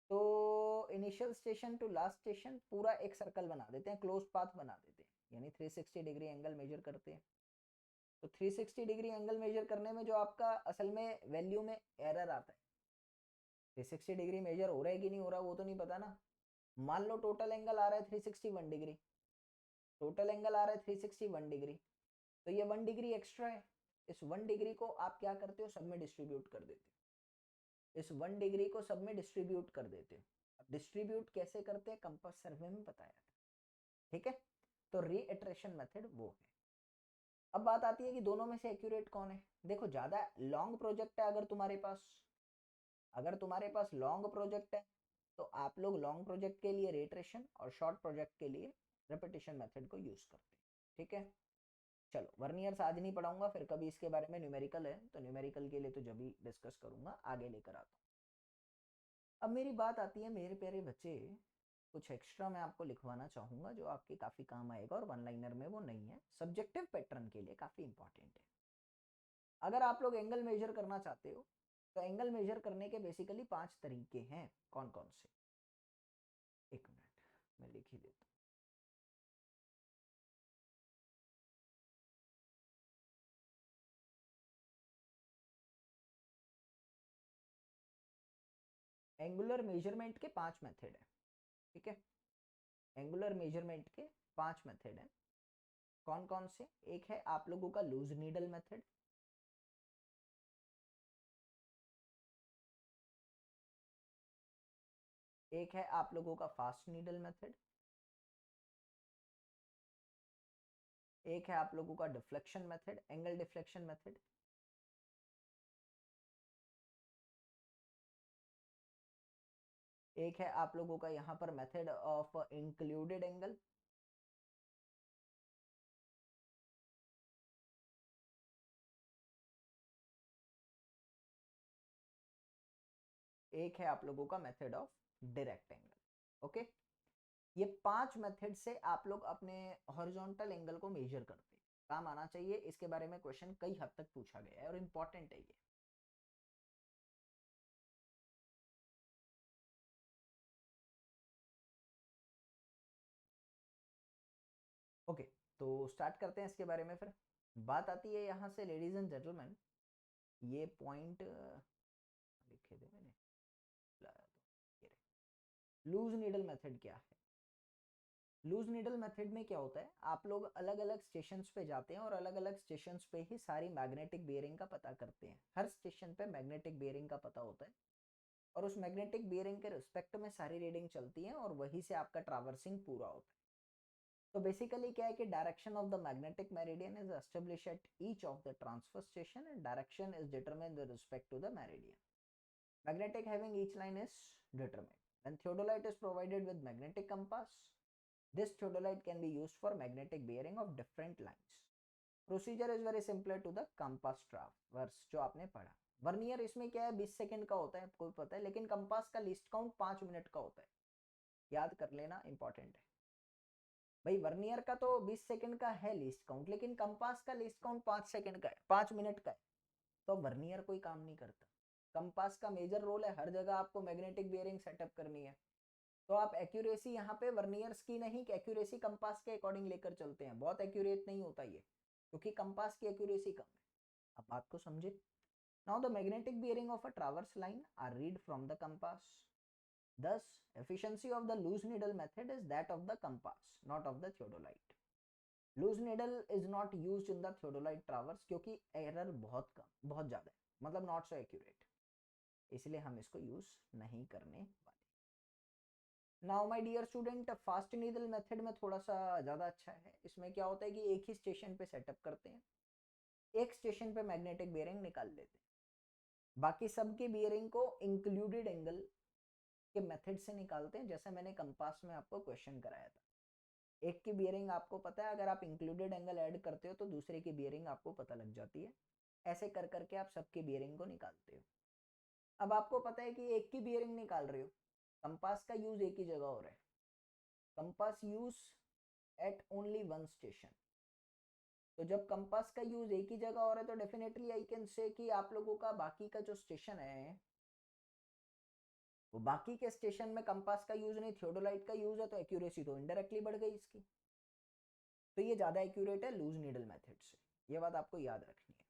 तो initial station to last station पूरा एक सर्कल बना देते हैं, क्लोज पाथ बना देते हैं, यानी 360 डिग्री एंगल मेजर करते हैं। तो 360 डिग्री एंगल मेजर करने में जो आपका असल में वैल्यू में एरर आता है, 360 डिग्री मेजर हो रहा है कि नहीं हो रहा वो तो नहीं पता ना। मान लो टोटल एंगल आ रहा है 361 डिग्री, टोटल एंगल आ रहा है 361 डिग्री, तो ये 1 डिग्री एक्स्ट्रा है। इस 1 डिग्री को आप क्या करते हो, सब में डिस्ट्रीब्यूट कर देते हो। इस 1 डिग्री को सब में डिस्ट्रीब्यूट कर देते हो। अब डिस्ट्रीब्यूट कैसे करते हैं कंपास सर्वे में बताया था। ठीक है, तो रीइटरेशन मेथड वो है। अब बात आती है कि दोनों में से एक्यूरेट कौन है। देखो ज्यादा लॉन्ग प्रोजेक्ट है, अगर तुम्हारे पास लॉन्ग प्रोजेक्ट है तो आप लोग लॉन्ग प्रोजेक्ट के लिए रेट्रेशन और शॉर्ट प्रोजेक्ट के लिए रिपीटेशन मेथड को यूज करते हैं। ठीक है, चलो वर्नियर्स आज नहीं पढ़ाऊंगा, फिर कभी इसके बारे में, न्यूमेरिकल है तो न्यूमेरिकल के लिए तो जब भी डिस्कस करूंगा आगे लेकर आता हूँ। अब मेरी बात आती है मेरे प्यारे बच्चे, कुछ एक्स्ट्रा मैं आपको लिखवाना चाहूंगा जो आपके काफी काम आएगा, और वन लाइनर में वो नहीं है, सब्जेक्टिव पैटर्न के लिए काफी इंपॉर्टेंट है। अगर आप लोग एंगल मेजर करना चाहते हो तो एंगल मेजर करने के बेसिकली 5 तरीके हैं। कौन कौन से? एक मिनट मैं लिख ही देता हूँ। एंगुलर मेजरमेंट के 5 मेथड है। ठीक है, एंगुलर मेजरमेंट के 5 मेथड है। कौन कौन से? एक है आप लोगों का लूज नीडल मेथड, एक है आप लोगों का फास्ट नीडल मेथड, एक है आप लोगों का deflection method, angle deflection method, एक है आप लोगों का यहाँ पर मेथड ऑफ इंक्लूडेड एंगल, एक है आप लोगों का method of direct angle. Okay, ये 5 मेथड से आप लोग अपने हॉरिजॉन्टल एंगल को मेजर करते हैं। काम आना चाहिए, इसके बारे में क्वेश्चन कई हद तक पूछा गया है और इम्पोर्टेंट है ये। ओके, तो स्टार्ट करते हैं इसके बारे में। फिर बात आती है यहाँ से लेडीज एंड जेंटलमैन, ये पॉइंट लिखे थे मैंने, लूज नीडल मेथड क्या है। लूज नीडल मेथड में क्या होता है, आप लोग अलग अलग स्टेशंस पे जाते हैं और अलग अलग स्टेशंस पे ही सारी मैग्नेटिक बेयरिंग का पता करते हैं। हर स्टेशन पे मैग्नेटिक बेयरिंग का पता होता है और उस मैग्नेटिक बेयरिंग के रिस्पेक्ट में सारी रीडिंग चलती है और वहीं से आपका ट्रैवर्सिंग पूरा होता है। तो बेसिकली क्या है कि direction of the magnetic meridian is establish at each of the transfer station and direction is determined with respect to the meridian. Magnetic having each line is determined. When theodolite is provided with magnetic compass, this theodolite can be used for magnetic bearing of different lines. Procedure is very similar to the compass traverse जो आपने पढ़ा। Vernier इसमें क्या है, 20 second का होता है, आपको पता है, लेकिन कंपास का लिस्ट काउंट 5 मिनट का होता है। याद कर लेना, इंपॉर्टेंट है भाई। वर्नियर का तो 20 सेकंड का है लिस्ट काउंट, लेकिन कंपास का लिस्ट काउंट 5 सेकंड का है, 5 मिनट का है। तो वर्नियर कोई काम नहीं करता। कंपास का मेजर रोल है, हर जगह आपको मैग्नेटिक बेयरिंग सेटअप करनी है। तो आप एक्यूरेसी यहाँ पे वर्नियर्स की नहीं, एक्यूरेसी कंपास के अकॉर्डिंग लेकर चलते हैं। बहुत एक्यूरेट नहीं होता ये, क्योंकि कंपास की एक्यूरेसी कम है। अब बात को समझे। Now the magnetic bearing of a traverse line are read from the compass. Thus, efficiency of the loose needle method is that of the compass, not of the theodolite. Loose needle is not used in the theodolite traverse क्योंकि error बहुत कम, बहुत ज़्यादा है, मतलब not so accurate, इसलिए हम इसको use नहीं करने वाले। Now my dear student, fast needle method में थोड़ा सा ज़्यादा अच्छा है। इसमें क्या होता है कि एक ही स्टेशन पे सेटअप करते हैं, एक स्टेशन पे मैग्नेटिक बेयरिंग निकाल लेते हैं, बाकी सबके बेयरिंग को इंक्लूडेड एंगल के मेथड से निकालते हैं, जैसे मैंने कंपास में आपको क्वेश्चन कराया था। एक की बियरिंग आपको पता है, अगर आप इंक्लूडेड एंगल ऐड करते हो तो दूसरे की बियरिंग आपको पता लग जाती है। ऐसे कर करके आप सबकी बियरिंग को निकालते हो। अब आपको पता है कि एक की बियरिंग निकाल रहे हो, कंपास का यूज एक ही जगह हो रहा है, compass use at only one station. तो जब कंपास का यूज एक ही जगह हो रहा है तो डेफिनेटली आई कैन से कि आप लोगों का बाकी का जो स्टेशन है, वो बाकी के स्टेशन में कंपास का यूज नहीं, थियोडोलाइट का यूज है, तो एक्यूरेसी तो इनडायरेक्टली बढ़ गई इसकी। तो ये ज़्यादा एक्यूरेट है लूज नीडल मेथड से, ये बात आपको याद रखनी है।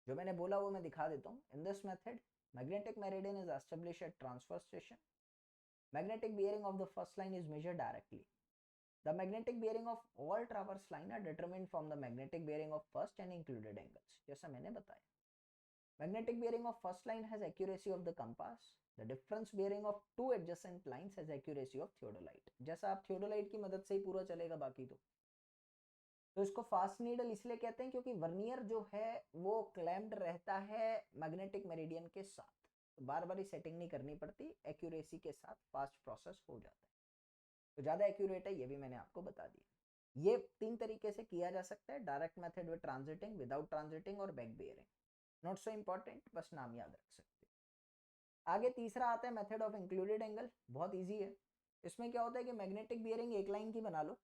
जो मैंने बोला वो मैं दिखा देता हूँ। In this method magnetic meridian is establish at transfer station. Magnetic bearing of the first line is measured directly. The magnetic bearing of all traverse line are determined from the magnetic bearing of first and included angles, जैसा मैंने बताया। Magnetic bearing of first line has accuracy of the compass. The difference bearing of two adjacent lines has accuracy of theodolite. जैसा आप theodolite की मदद से ही पूरा चलेगा बाकी तो इसको फास्ट नीडल इसलिए कहते हैं क्योंकि वर्नियर जो है वो क्लैम्प्ड रहता है मैग्नेटिक मेरिडियन के साथ, तो बार बार ही सेटिंग नहीं करनी पड़ती, एक्यूरेसी के साथ फास्ट प्रोसेस हो जाता है, तो ज़्यादा एक्यूरेट है, ये भी मैंने आपको बता दिया। ये 3 तरीके से किया जा सकता है, direct method with transiting, without transiting और back bearing. Not so important, बस नाम याद रख सकते हैं। आगे तीसरा आता है मेथड ऑफ इंक्लूडेड एंगल, बहुत ईजी है। इसमें क्या होता है कि मैग्नेटिक बियरिंग एक लाइन की बना लो,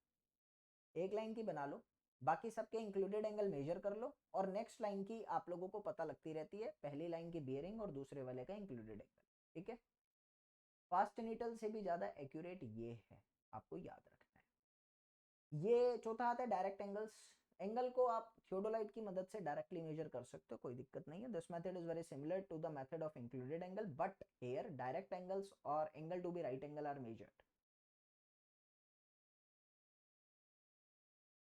एक लाइन की बना लो, बाकी सबके इंक्लूडेड एंगल मेजर कर लो, और नेक्स्ट लाइन की आप लोगों को पता लगती रहती है, पहली लाइन की बियरिंग और दूसरे वाले का इंक्लूडेड एंगल, ठीक है। फास्ट नीडल से भी ज़्यादा एक्यूरेट ये है, आपको याद रखना है। ये चौथा आता है डायरेक्ट एंगल्स। एंगल को आप थियोडोलाइट की मदद से डायरेक्टली मेजर कर सकते हो, कोई दिक्कत नहीं है। This method is very similar to the method of included angle, but here direct angles और angle to be right angle are measured.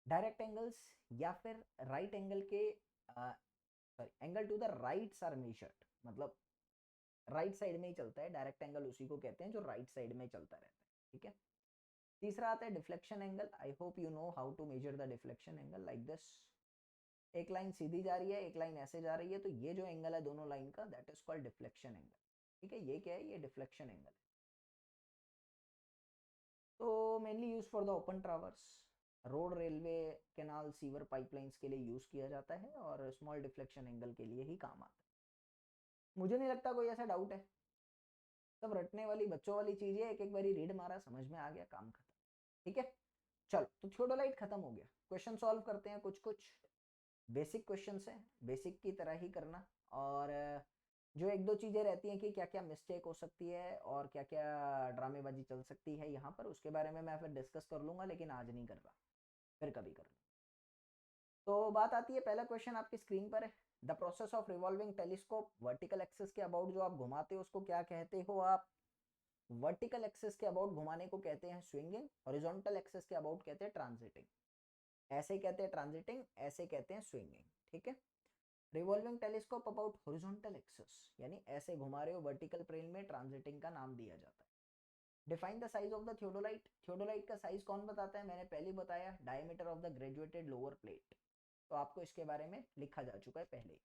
Direct angles या फिर राइट एंगल के sorry, angle to the rights are measured, मतलब right side में ही चलता है। Direct angle उसी को कहते हैं जो राइट साइड में चलता रहता है, ठीक है। तीसरा आता है deflection angle. I hope you know how to measure the deflection angle. Like this, एक लाइन सीधी जा रही है, एक लाइन ऐसे जा रही है, तो ये जो एंगल है दोनों लाइन का, that is called deflection angle, ठीक है। ये क्या है, ये डिफ्लेक्शन एंगल है। तो mainly use for the open traverse, road, railway, canal, sewer, pipelines के लिए यूज किया जाता है, और स्मॉल डिफ्लेक्शन एंगल के लिए ही काम आता है। मुझे नहीं लगता कोई ऐसा डाउट है, सब रटने वाली बच्चों वाली चीज है, एक एक बारी रीड मारा, समझ में आ गया, काम खत्म। ठीक है, चलो तो थियोडोलाइट खत्म हो गया। क्वेश्चन सॉल्व करते हैं, कुछ कुछ बेसिक क्वेश्चंस हैं, बेसिक की तरह ही करना। और जो एक दो चीज़ें रहती हैं कि क्या क्या मिस्टेक हो सकती है और क्या क्या ड्रामेबाजी चल सकती है यहाँ पर, उसके बारे में मैं फिर डिस्कस कर लूँगा, लेकिन आज नहीं कर रहा, फिर कभी कर लूँगा। तो बात आती है, पहला क्वेश्चन आपकी स्क्रीन पर है। The process of revolving telescope vertical axis के अबाउट जो आप घुमाते हो उसको क्या कहते हो आप? वर्टिकल एक्सिस के अबाउट घुमाने को कहते हैं स्विंगिंग, हॉरिजॉन्टल एक्सिस के अबाउट कहते हैं ट्रांजिटिंग। ऐसे कहते हैं ट्रांजिटिंग, ऐसे कहते हैं स्विंगिंग, ठीक है। Revolving telescope about horizontal axis यानी ऐसे घुमा रहे हो वर्टिकल प्लेन में, ट्रांजिटिंग का नाम दिया जाता है। Define the size of the theodolite. Theodolite का साइज कौन बताता है? मैंने पहले बताया, diameter of the graduated lower plate, तो आपको इसके बारे में लिखा जा चुका है पहले।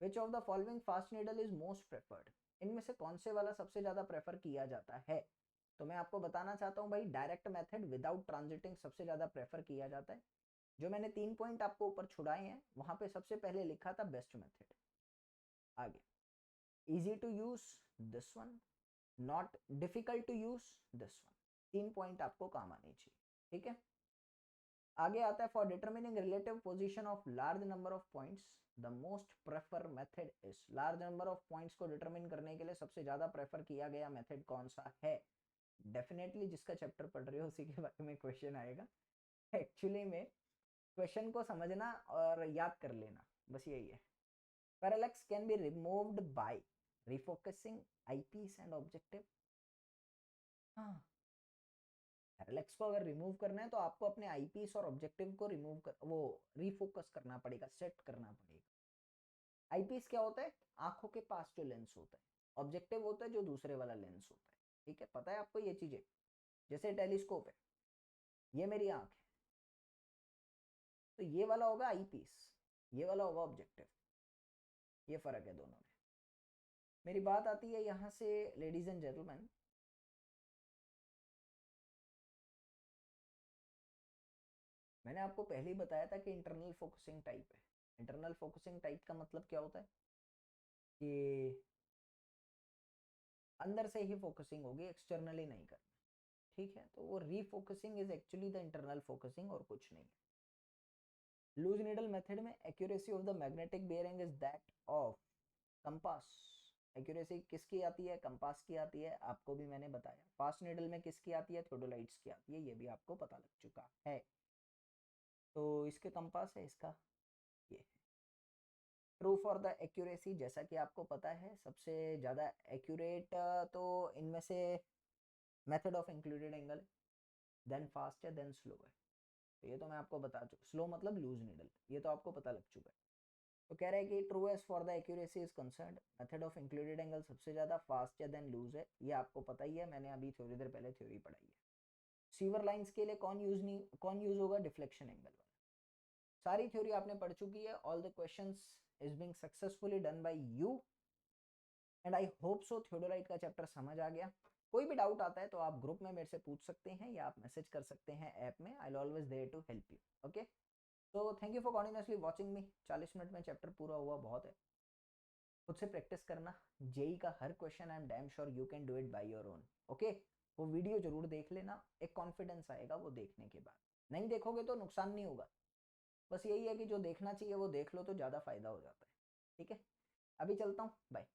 Which of the following fast needle is most preferred? इनमें से कौन से वाला सबसे ज्यादा प्रेफर किया जाता है? तो मैं आपको बताना चाहता हूँ भाई, डायरेक्ट मेथड विदाउट ट्रांजिटिंग सबसे ज्यादा प्रेफर किया जाता है। जो मैंने 3 पॉइंट आपको ऊपर छुड़ाए हैं वहां पे सबसे पहले लिखा था बेस्ट मेथड। आगे, easy to use this one, not difficult to use this one. 3 point आपको काम आने चाहिए, ठीक है। आगे आता है, for determining relative position of large number of points the most prefer method is. Large number of points को डिटरमिन करने के लिए सबसे ज्यादा प्रेफर किया गया मेथड कौन सा है? डेफिनेटली जिसका चैप्टर पढ़ रहे हो उसी के बारे में क्वेश्चन आएगा। एक्चुअली में क्वेश्चन को समझना और याद कर लेना, बस यही है। Parallax can be removed by refocusing eyepiece and objective. हाँ, पैरेलैक्स को अगर रिमूव करना है तो आपको अपने आईपीस और ऑब्जेक्टिव को रिमूव कर वो रिफोकस करना पड़ेगा, सेट करना पड़ेगा। आईपीस क्या होता है? आंखों के पास जो लेंस होता है। ऑब्जेक्टिव होता है जो दूसरे वाला लेंस होता है, ठीक है, पता है आपको ये चीजें। जैसे टेलीस्कोप है, ये मेरी आंख है, तो ये वाला होगा आईपीस, ये वाला होगा ऑब्जेक्टिव। ये फर्क है दोनों में। मेरी बात आती है यहाँ से, लेडीज एंड जेंटलमैन, मैंने आपको पहले ही बताया था कि इंटरनल फोकसिंग टाइप है। इंटरनल फोकसिंग टाइप का मतलब क्या होता है? कि अंदर से ही फोकसिंग होगी, एक्सटर्नली नहीं करना, ठीक है। तो वो refocusing is actually the internal focusing और कुछ नहीं है। लूज नीडल मेथड में accuracy of the magnetic bearing is that of compass. Accuracy किसकी आती है? कंपास की आती है, आपको भी मैंने बताया। फास्ट नीडल में किसकी आती है? थियोडोलाइट्स की आती है, ये भी आपको पता लग चुका है। तो इसके कंपास है, इसका ये। ट्रू फॉर द एक्यूरेसी, जैसा कि आपको पता है सबसे ज़्यादा एक्यूरेट तो इनमें से मेथड ऑफ इंक्लूडेड एंगल है, देन फास्ट है, देन स्लो है। तो ये तो मैं आपको बता चुका, स्लो मतलब लूज नीडल, ये तो आपको पता लग चुका है। तो कह रहा है कि true as for the accuracy is concern, method of included angle सबसे ज़्यादा फास्ट है देन लूज है, ये आपको पता ही है, मैंने अभी थोड़ी देर पहले थ्योरी पढ़ाई है। सीवर लाइंस के लिए कौन यूज होगा? डिफ्लेक्शन एंगल वाला। सारी थ्योरी आपने पढ़ चुकी है। All the questions is being successfully done by you and I hope so theodolite का चैप्टर समझ आ गया। कोई भी डाउट आता है तो आप ग्रुप में मेरे से पूछ सकते हैं या आप मैसेज कर सकते हैं ऐप में। I will always there to help you. Okay, so thank you for continuously watching me. 40 minute में चैप्टर पूरा हुआ, बहुत है। खुद से प्रैक्टिस करना, जेई का हर question I am damn sure you can do it by your own. Okay, वो वीडियो जरूर देख लेना, एक कॉन्फिडेंस आएगा वो देखने के बाद। नहीं देखोगे तो नुकसान नहीं होगा, बस यही है कि जो देखना चाहिए वो देख लो तो ज़्यादा फायदा हो जाता है। ठीक है, अभी चलता हूँ, बाय।